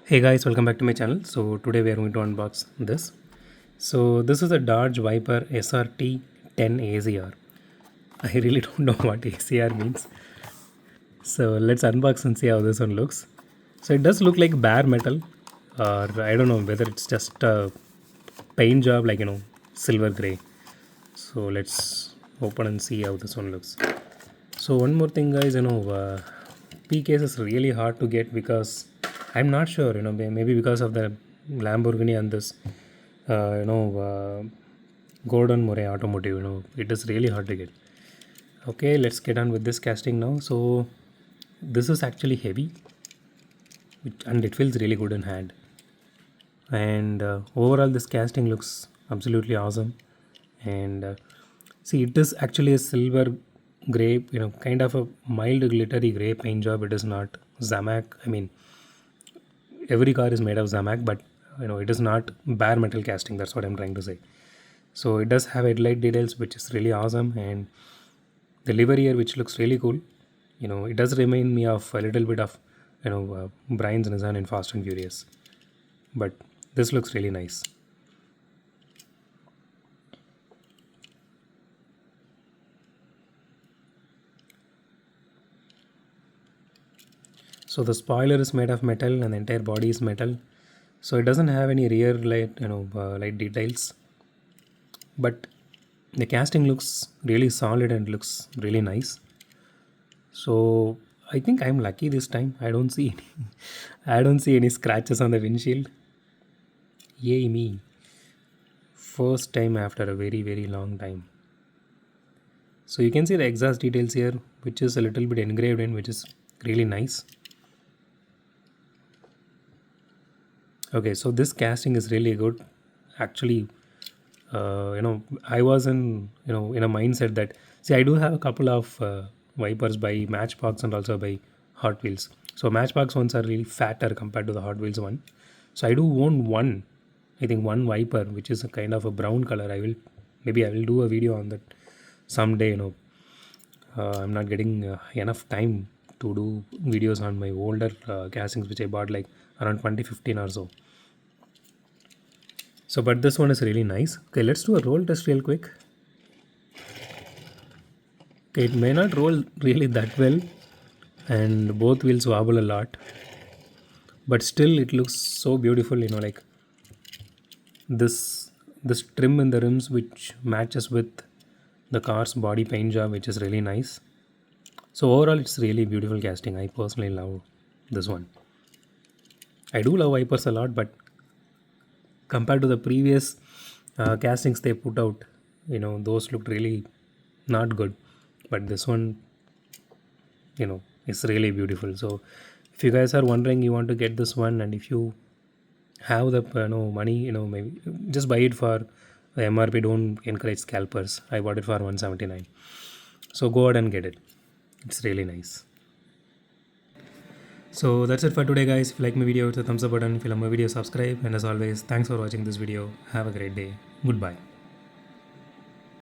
Hey guys, welcome back to my channel. So today we are going to unbox this. So this is a Dodge Viper SRT10 ACR. I really don't know what ACR means. So let's unbox and see how this one looks. So it does look like bare metal, or I don't know whether it's just a paint job, like silver gray. So let's open and see how this one looks. So one more thing guys, P case is really hard to get because I'm not sure, maybe because of the Lamborghini and this, Gordon Murray Automotive, it is really hard to get. Okay, let's get on with this casting now. So this is actually heavy and it feels really good in hand. And overall this casting looks absolutely awesome. And see, it is actually a silver gray, kind of a mild glittery gray paint job. It is not Zamac. I mean, every car is made of Zamac, but it is not bare metal casting. That's what I'm trying to say. So it does have headlight details, which is really awesome, and the livery here, which looks really cool. It does remind me of a little bit of Brian's Nissan in Fast and Furious, but this looks really nice. So the spoiler is made of metal and the entire body is metal. So it doesn't have any rear light, light details. But the casting looks really solid and looks really nice. So I think I'm lucky this time. I don't see I don't see any scratches on the windshield. Yay me. First time after a very very long time. So you can see the exhaust details here, which is a little bit engraved in, which is really nice. Okay, so this casting is really good. Actually, I was in a mindset that, see, I do have a couple of wipers by Matchbox and also by Hot Wheels. So Matchbox ones are really fatter compared to the Hot Wheels one. So I do own one, I think one wiper, which is a kind of a brown color. Maybe I will do a video on that someday. I'm not getting enough time to do videos on my older castings, which I bought like around 2015 or so. So, but this one is really nice. Okay, let's do a roll test real quick. Okay, it may not roll really that well, and both wheels wobble a lot, but still it looks so beautiful. Like this trim in the rims, which matches with the car's body paint job, which is really nice. So overall, it's really beautiful casting. I personally love this one. I do love wipers a lot, but compared to the previous castings they put out, those looked really not good. But this one, is really beautiful. So if you guys are wondering, you want to get this one, and if you have the money, maybe just buy it for the MRP. Don't encourage scalpers. I bought it for 179. So go ahead and get it. It's really nice. So that's it for today guys. If you like my video, hit the thumbs up button. If you love my video, subscribe, and as always, thanks for watching this video. Have a great day. Goodbye.